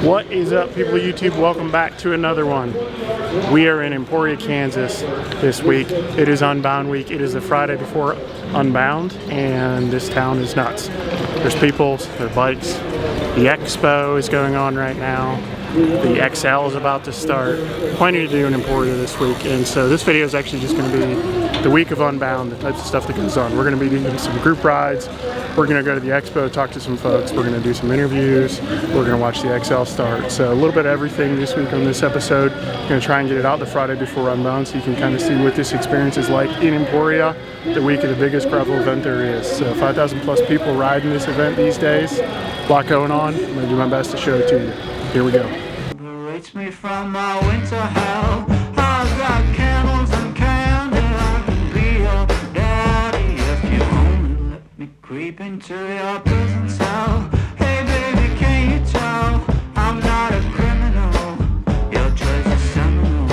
What is up, people of YouTube? Welcome back to another one. We are in Emporia, Kansas this week. It is Unbound week. It is the Friday before Unbound, and this town is nuts. There's people, there are bikes. The expo is going on right now. The XL is about to start. Plenty to do in Emporia this week, and so this video is actually just going to be the week of Unbound, the types of stuff that goes on. We're going to be doing some group rides. We're going to go to the expo, talk to some folks. We're going to do some interviews. We're going to watch the XL start. So a little bit of everything this week on this episode. I'm going to try and get it out the Friday before Unbound so you can kind of see what this experience is like in Emporia, the week of the biggest gravel event there is. So 5,000 plus people riding this event these days. A lot going on. I'm going to do my best to show it to you. Here we go. Liberates me from my winter hell. I've got candles and candy. I can be your daddy if you only let me creep into your prison cell. Hey baby, can you tell I'm not a criminal? Your choice is seminal.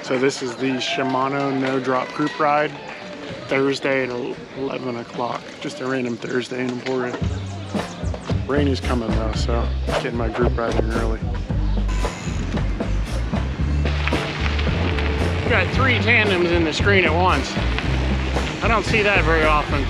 So this is the Shimano No Drop group ride. Thursday at 11 o'clock. Just a random Thursday in Emporia. Rain is coming though, so getting my group ride in early. Got 3 tandems in the screen at once. I don't see that very often.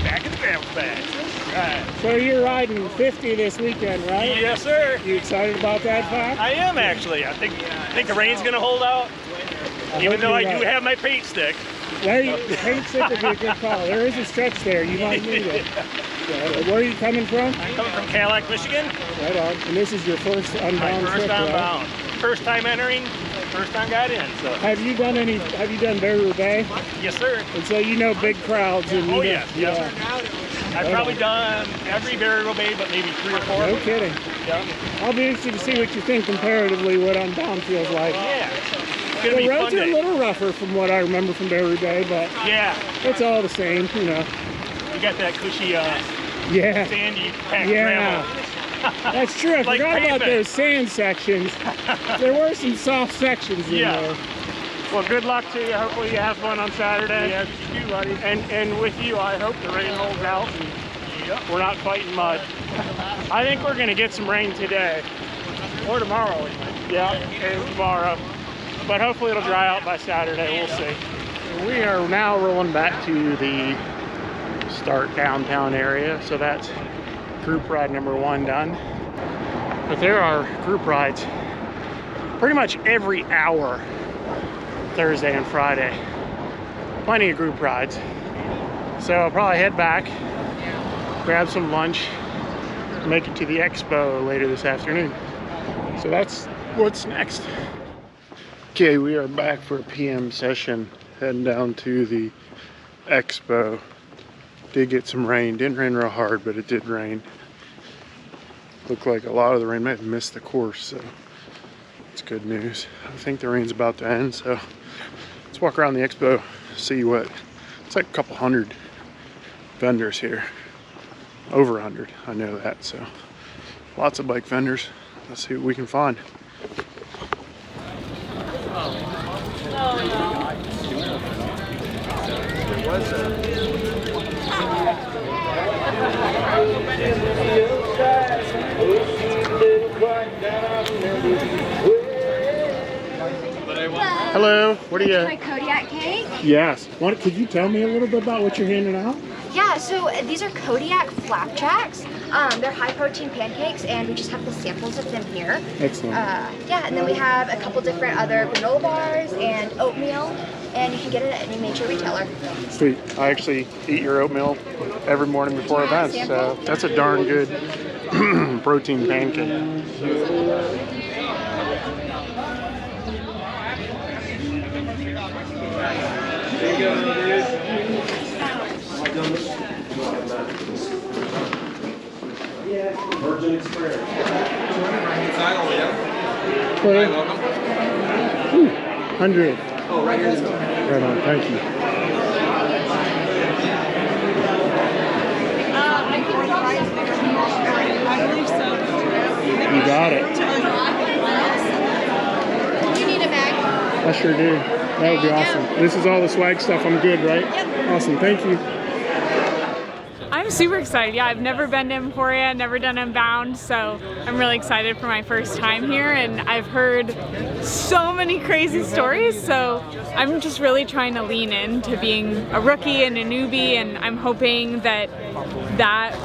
Back in the family bag. Right. So you're riding 50 this weekend, right? Yes, sir. You excited about that, Pat? I am actually. I think the rain's gonna hold out, even though I do have my paint stick. Well, the paint stick would be a good call. There is a stretch there. You might need it. Where are you coming from? I'm coming from Cadillac, Michigan. Right on. And this is your first Unbound My first trip, Unbound. right? First time entering, first time got in. So. Have you done Barrier Bay? Yes, sir. And so you know big crowds. And Oh, yeah. I've probably done every Burial Bay, but maybe 3 or 4. No kidding. Yeah. I'll be interested to see what you think comparatively what Unbound feels like. Yeah. It's gonna The be fun roads are a day. little rougher from what I remember from Barrier Bay, but Yeah. it's all the same, you know. You got that cushy, Yeah. sandy packed Yeah. gravel. That's true. I Like forgot about pavement. those sand sections. There were some soft sections in Yeah. there. Well, good luck to you. Hopefully you have fun on Saturday. Yeah, you do, buddy. And with you, I hope the rain holds out and we're not fighting mud. I think we're going to get some rain today. Or tomorrow. Yeah, and tomorrow. But hopefully it'll dry out by Saturday. We'll see. We are now rolling back to the start downtown area. So that's group ride number 1 done. But there are group rides pretty much every hour, Thursday and Friday. Plenty of group rides. So I'll probably head back, grab some lunch, make it to the expo later this afternoon. So that's what's next. Okay, we are back for a PM session, heading down to the expo. Did get some rain, didn't rain real hard, but it did rain. Looked like a lot of the rain might have missed the course, so it's good news. I think the rain's about to end, so let's walk around the expo, see what, it's like a couple hundred vendors here. Over 100, I know that, so lots of bike vendors. Let's see what we can find. Hello, what are you? My Kodiak cake? Yes. Could you tell me a little bit about what you're handing out? Yeah, so these are Kodiak flapjacks. They're high protein pancakes and we just have the samples of them here. Excellent. Yeah, and then we have a couple different other granola bars and oatmeal, and you can get it at any major retailer. Sweet. I actually eat your oatmeal every morning before events, so that's a darn good protein pancake. There you go, dude. Virgin Express. Inside over there. Welcome. 100. Oh, right here. Right on, thank you. I believe so. You got it. I sure do. That would be awesome. This is all the swag stuff. I'm good, right? Yep. Awesome. Thank you. I'm super excited. Yeah, I've never been to Emporia, never done Unbound, so I'm really excited for my first time here, and I've heard so many crazy stories, so I'm just really trying to lean into being a rookie and a newbie, and I'm hoping that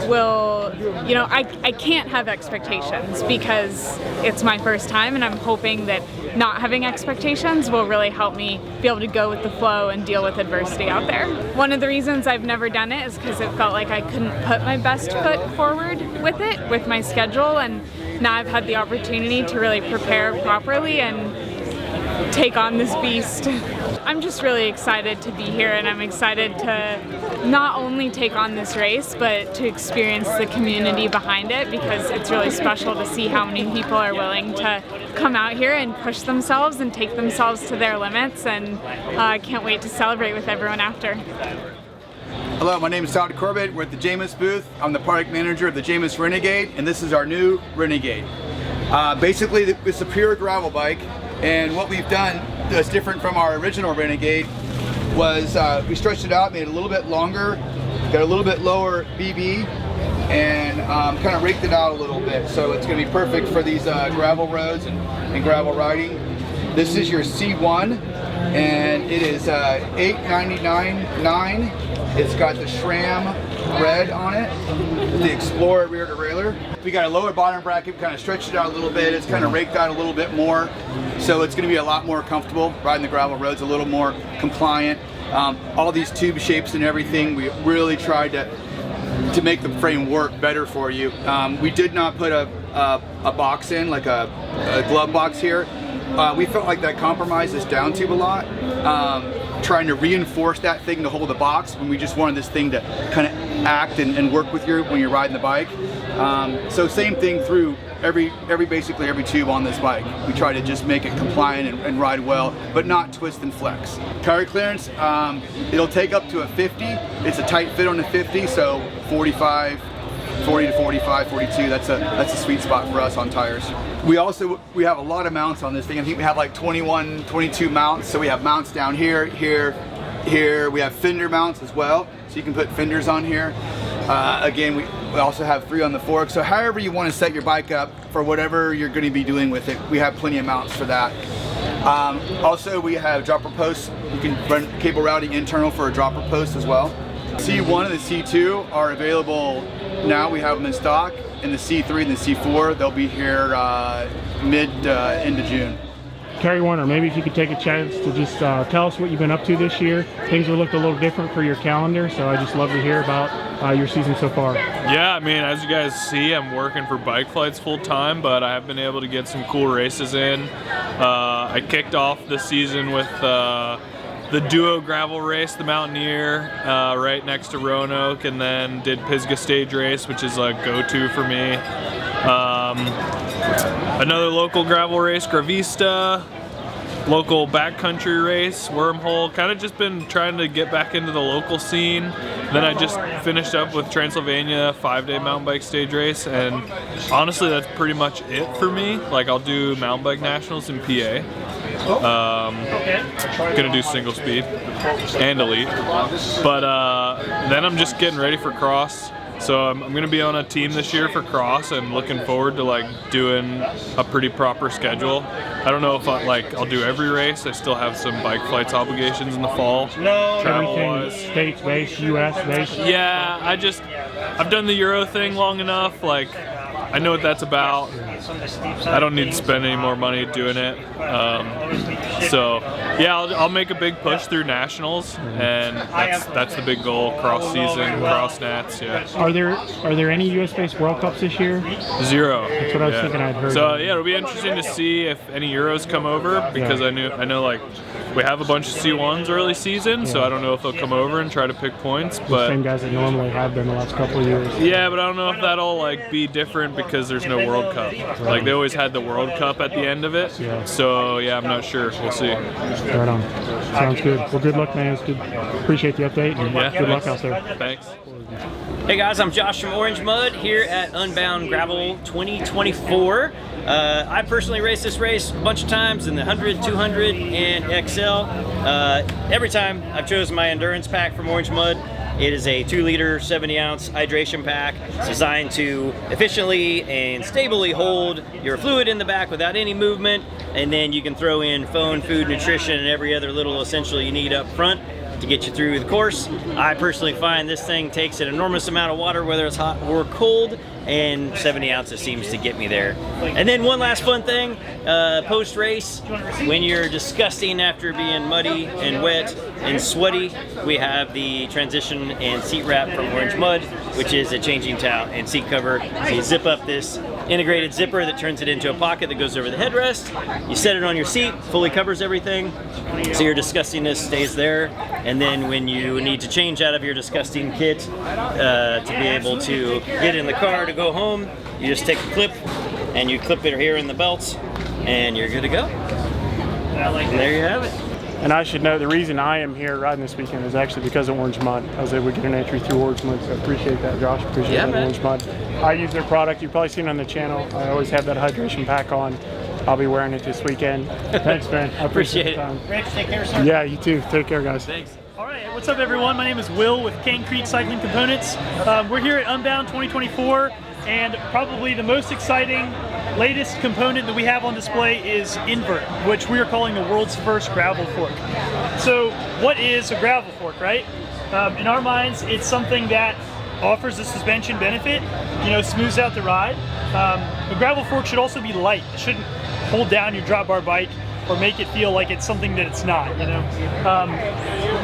will, you know, I can't have expectations because it's my first time, and I'm hoping that not having expectations will really help me be able to go with the flow and deal with adversity out there. One of the reasons I've never done it is because it felt like I couldn't put my best foot forward with it, with my schedule, and now I've had the opportunity to really prepare properly and take on this beast. I'm just really excited to be here, and I'm excited to not only take on this race, but to experience the community behind it, because it's really special to see how many people are willing to come out here and push themselves and take themselves to their limits, and I can't wait to celebrate with everyone after. Hello, my name is Todd Corbett. We're at the Jameis booth. I'm the product manager of the Jameis Renegade, and this is our new Renegade. Basically, it's a pure gravel bike, and what we've done that's different from our original Renegade was we stretched it out, made it a little bit longer, got a little bit lower BB, and kind of raked it out a little bit. So it's going to be perfect for these gravel roads and gravel riding. This is your C1, and it is $899.9. It's got the SRAM red on it, the Explorer rear derailleur. We got a lower bottom bracket, kind of stretched it out a little bit. It's kind of raked out a little bit more, so it's going to be a lot more comfortable riding the gravel roads, a little more compliant. All these tube shapes and everything, we really tried to make the frame work better for you. We did not put a box in, like a glove box here. We felt like that compromised this down tube a lot. Trying to reinforce that thing to hold the box when we just wanted this thing to kind of act and work with you when you're riding the bike. So same thing through basically every tube on this bike. We try to just make it compliant and ride well, but not twist and flex. Tire clearance, it'll take up to a 50. It's a tight fit on the 50, so 40 to 45, 42, that's a sweet spot for us on tires. We have a lot of mounts on this thing. I think we have like 21, 22 mounts. So we have mounts down here, here. We have fender mounts as well, so you can put fenders on here. Again, we also have 3 on the fork. So however you want to set your bike up for whatever you're going to be doing with it, we have plenty of mounts for that. Also, we have dropper posts. You can run cable routing internal for a dropper post as well. C1 and the C2 are available now. We have them in stock. And the C3 and the C4, they'll be here end of June. Terry Warner, maybe if you could take a chance to just tell us what you've been up to this year. Things will look a little different for your calendar, so I just love to hear about your season so far. Yeah, I mean, as you guys see, I'm working for Bike Flights full time, but I have been able to get some cool races in. I kicked off the season with the duo gravel race, the Mountaineer, right next to Roanoke, and then did Pisgah Stage Race, which is a go-to for me. Another local gravel race, Gravista, local backcountry race, Wormhole. Kind of just been trying to get back into the local scene. Then I just finished up with Transylvania 5-day mountain bike stage race, and honestly, that's pretty much it for me. Like, I'll do mountain bike nationals in PA. Gonna do single speed and elite, but then I'm just getting ready for cross. So I'm gonna be on a team this year for cross, and looking forward to like doing a pretty proper schedule. I don't know if I'll do every race. I still have some Bike Flights obligations in the fall. Travel-wise. States based, US based. Yeah, I've done the Euro thing long enough. Like, I know what that's about. I don't need to spend any more money doing it. So yeah, I'll make a big push through nationals, and that's the big goal. Cross season, cross nats. Yeah. Are there any US based World Cups this year? 0. That's what I was thinking. I'd heard. So yeah, it'll be interesting to see if any Euros come over, because I know like we have a bunch of C1s early season, so I don't know if they'll come over and try to pick points. But the same guys that normally have been the last couple of years. Yeah, but I don't know if that'll like be different because there's no World Cup. Like, they always had the World Cup at the end of it. Yeah. So yeah, I'm not sure. We'll see. Right on. Sounds good. Well, good luck, man. It's good. Appreciate the update, and good luck out there. Thanks. Hey guys, I'm Josh from Orange Mud here at Unbound Gravel 2024. I personally raced this race a bunch of times in the 100, 200, and XL. Every time I've chosen my endurance pack from Orange Mud. It is a 2-liter, 70-ounce hydration pack. It's designed to efficiently and stably hold your fluid in the back without any movement, and then you can throw in phone, food, nutrition, and every other little essential you need up front to get you through the course. I personally find this thing takes an enormous amount of water, whether it's hot or cold, and 70 ounces seems to get me there. And then one last fun thing, post-race, when you're disgusting after being muddy and wet and sweaty, we have the transition and seat wrap from Orange Mud, which is a changing towel and seat cover. So you zip up this integrated zipper that turns it into a pocket that goes over the headrest. You set it on your seat, fully covers everything, so your disgustingness stays there. And then when you need to change out of your disgusting kit to be able to get in the car to go home, you just take a clip and you clip it here in the belts and you're good to go. And there you have it. And I should know the reason I am here riding this weekend is actually because of Orange Mud. I was able to get an entry through Orange Mud, so I appreciate that, Josh. Appreciate that, Orange Mud. I use their product. You've probably seen it on the channel. I always have that hydration pack on. I'll be wearing it this weekend. Thanks, man. I appreciate it. Rich, take care, sir. Yeah, you too. Take care, guys. Thanks. All right, what's up, everyone? My name is Will with Cane Creek Cycling Components. We're here at Unbound 2024, and probably the most exciting, latest component that we have on display is Invert, which we are calling the world's first gravel fork. So, what is a gravel fork, right? In our minds, it's something that offers a suspension benefit, you know, smooths out the ride. A gravel fork should also be light. It shouldn't hold down your drop bar bike or make it feel like it's something that it's not, you know.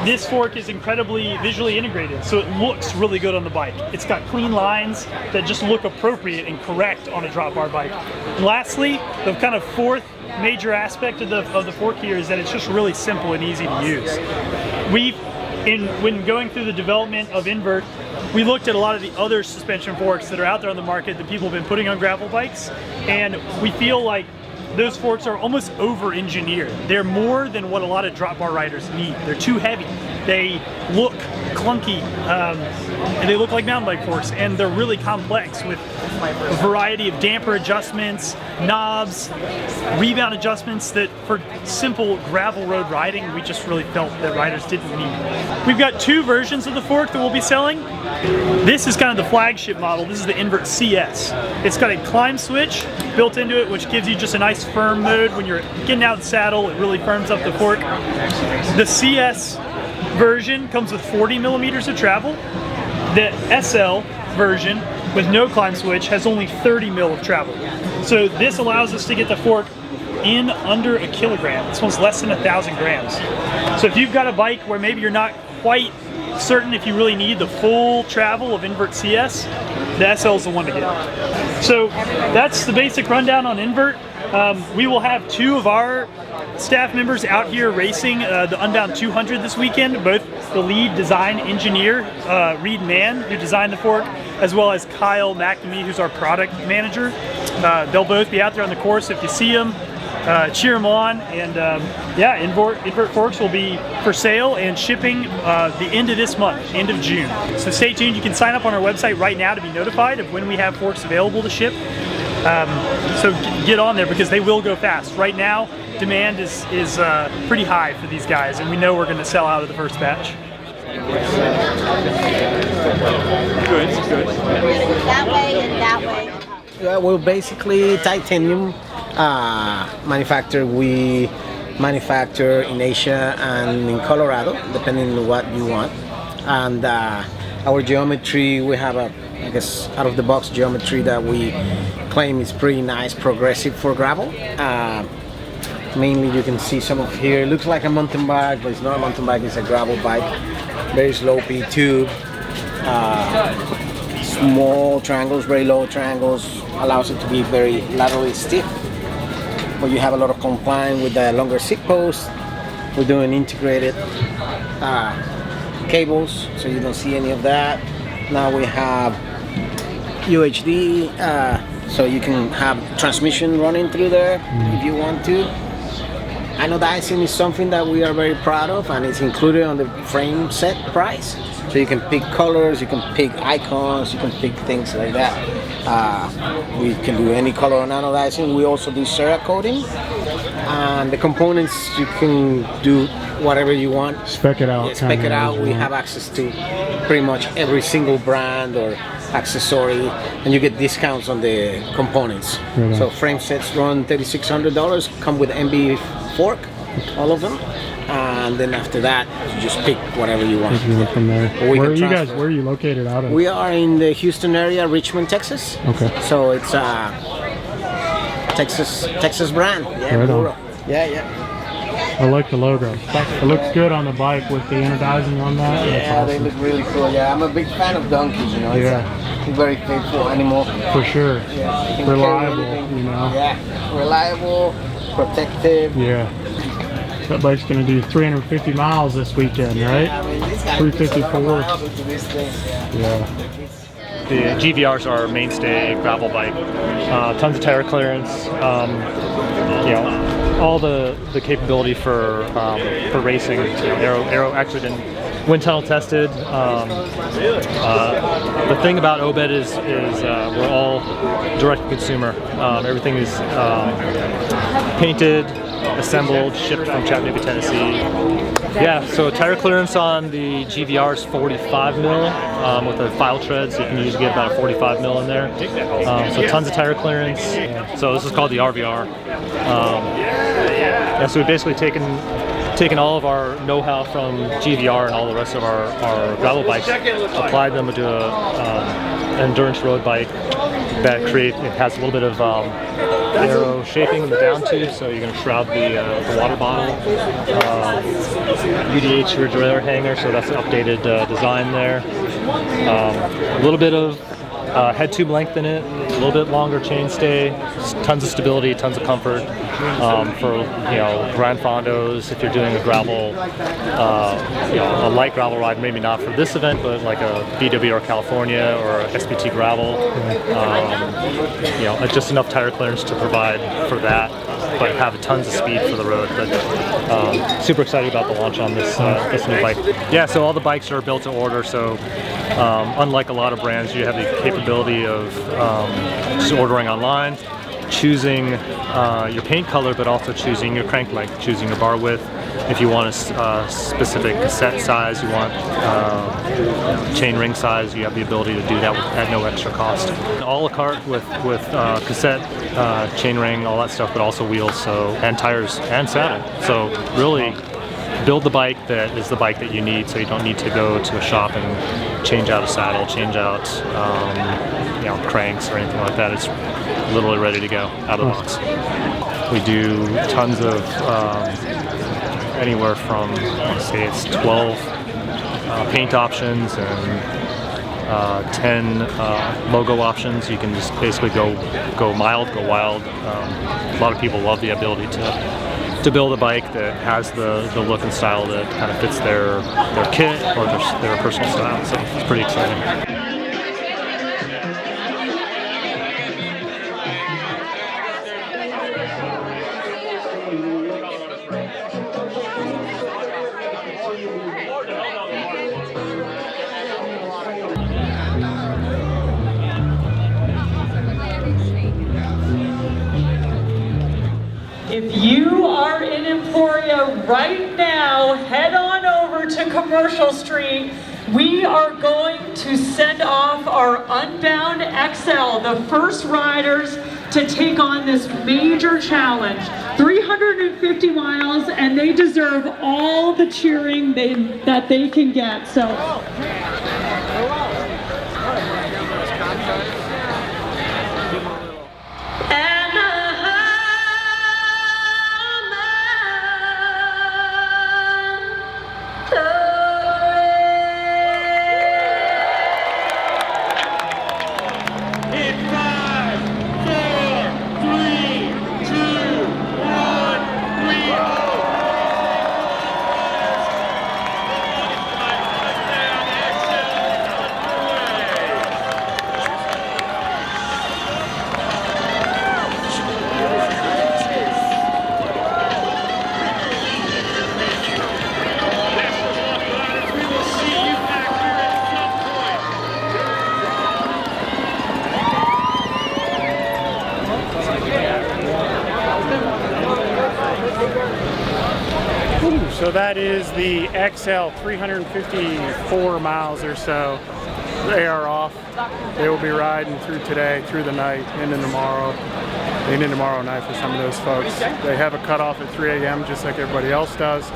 This fork is incredibly visually integrated, so it looks really good on the bike. It's got clean lines that just look appropriate and correct on a drop bar bike. And lastly, the kind of fourth major aspect of the fork here is that it's just really simple and easy to use. When going through the development of Invert, we looked at a lot of the other suspension forks that are out there on the market that people have been putting on gravel bikes, and we feel like those forks are almost over-engineered. They're more than what a lot of drop bar riders need. They're too heavy. They look clunky, and they look like mountain bike forks, and they're really complex with a variety of damper adjustments, knobs, rebound adjustments that for simple gravel road riding, we just really felt that riders didn't need. We've got two versions of the fork that we'll be selling. This is kind of the flagship model. This is the Invert CS. It's got a climb switch built into it, which gives you just a nice firm mode. When you're getting out of the saddle, it really firms up the fork. The CS version comes with 40 millimeters of travel. The SL version with no climb switch has only 30 mil of travel. So this allows us to get the fork in under a kilogram. This one's less than 1,000 grams. So if you've got a bike where maybe you're not quite certain if you really need the full travel of Invert CS, the SL is the one to get. So that's the basic rundown on Invert. We will have two of our staff members out here racing the Unbound 200 this weekend, both the lead design engineer, Reed Mann, who designed the fork, as well as Kyle McNamee, who's our product manager. They'll both be out there on the course. If you see them, cheer them on, and yeah, Invert forks will be for sale and shipping the end of this month, end of June. So stay tuned. You can sign up on our website right now to be notified of when we have forks available to ship. So get on there because they will go fast. Right now, demand is pretty high for these guys, and we know we're going to sell out of the first batch. Good. That way and that way. Well, basically titanium manufacturer. We manufacture in Asia and in Colorado, depending on what you want. And our geometry, we have a, I guess, out-of-the-box geometry that we claim is pretty nice, progressive for gravel. Mainly you can see some of here, it looks like a mountain bike, but it's not a mountain bike, it's a gravel bike. Very slopey tube, small triangles, very low triangles, allows it to be very laterally stiff. But you have a lot of complying with the longer seat post. We're doing integrated cables, so you don't see any of that. Now we have UHD, so you can have transmission running through there if you want to. Anodizing is something that we are very proud of, and it's included on the frame set price. So you can pick colors, you can pick icons, you can pick things like that. We can do any color anodizing. We also do Cerakoting. And the components, you can do whatever you want. Spec it out. Yeah, spec it out. We have access to pretty much every single brand or accessory, and you get discounts on the components. Right. So frame sets run $3,600, come with MB fork, all of them. And then after that, you just pick whatever you want. From there. Where are you guys? Where are you located out of? We are in the Houston area, Richmond, Texas. Okay. So it's Texas brand. Yeah, right on. Yeah. I like the logo. It looks good on the bike with the anodizing on that. Yeah, awesome. they look really cool. Yeah, I'm a big fan of donkeys. You know, it's a very faithful animal. For sure. Yeah, you can Reliable. carry anything. You know. Yeah, reliable, protective. Yeah. That bike's going to do 350 miles this weekend, right? I mean, this guy 354. to this thing. Yeah. The GVRs are our mainstay gravel bike. Tons of tire clearance. All the capability for racing. Aero actually been wind tunnel tested. The thing about OBED is we're all direct to consumer. Everything is painted, assembled, shipped from Chattanooga, Tennessee. Yeah, so tire clearance on the GVR is 45 mil with a file tread, so you can usually get about a 45 mil in there. So tons of tire clearance. So this is called the RVR. So we've basically taken all of our know-how from GVR and all the rest of our gravel bikes, applied them to an endurance road bike that has a little bit of aero shaping in the down tube, so you're going to shroud the water bottle. UDH refrigerator hanger, so that's an updated design there. A little bit of head tube length in it, a little bit longer chain stay, tons of stability, tons of comfort for grand fondos. If you're doing a gravel, a light gravel ride, maybe not for this event, but like a BWR California or a SPT gravel, just enough tire clearance to provide for that, but have tons of speed for the road. But super excited about the launch on this new bike. Yeah, so all the bikes are built to order, so unlike a lot of brands, you have the capability of just ordering online, choosing your paint color, but also choosing your crank length, choosing your bar width. If you want a specific cassette size, you want chain ring size, you have the ability to do that at no extra cost. A la carte with cassette, chain ring, all that stuff, but also wheels, and tires and saddle. So really build the bike that is the bike that you need, so you don't need to go to a shop and change out a saddle, change out cranks or anything like that. It's literally ready to go out of the box. We do tons of anywhere from, say it's 12 paint options and 10 logo options. You can just basically go mild, go wild. A lot of people love the ability to build a bike that has the look and style that kind of fits their kit or their personal style. So it's pretty exciting. If you are in Emporia right now, head on over to Commercial Street. We are going to send off our Unbound XL, the first riders to take on this major challenge. 350 miles, and they deserve all the cheering that they can get. So. So that is the XL, 354 miles or so. They are off. They will be riding through today, through the night, into tomorrow night for some of those folks. They have a cutoff at 3 a.m. just like everybody else does,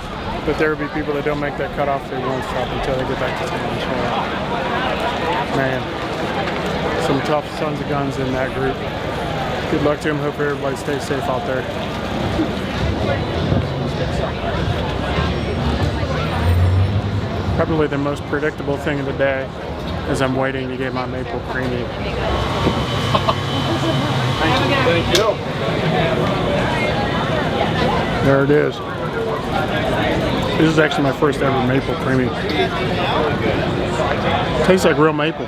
but there will be people that don't make that cutoff. They won't stop until they get back to town. So, man, some tough sons of guns in that group. Good luck to them. Hope everybody stays safe out there. Probably the most predictable thing of the day is I'm waiting to get my maple creamy. Thank you. There it is. This is actually my first ever maple creamy. Tastes like real maple.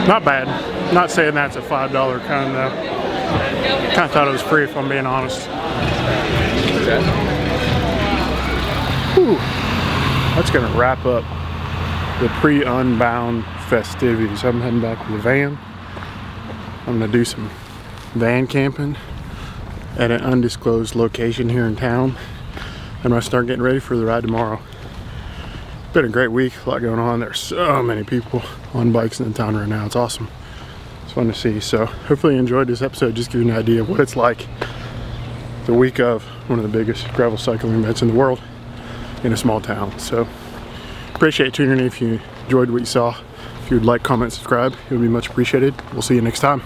Not bad. Not saying that's a $5 cone though. Kind of thought it was free if I'm being honest. Whew. That's gonna wrap up the pre-Unbound festivities. I'm heading back to the van. I'm gonna do some van camping at an undisclosed location here in town. I'm gonna start getting ready for the ride tomorrow. Been a great week, a lot going on. There's so many people on bikes in the town right now. It's awesome. It's fun to see. So hopefully you enjoyed this episode. Just give you an idea of what it's like the week of one of the biggest gravel cycling events in the world in a small town. So appreciate tuning in. If you enjoyed what you saw, if you would like, comment, subscribe, it would be much appreciated. We'll see you next time.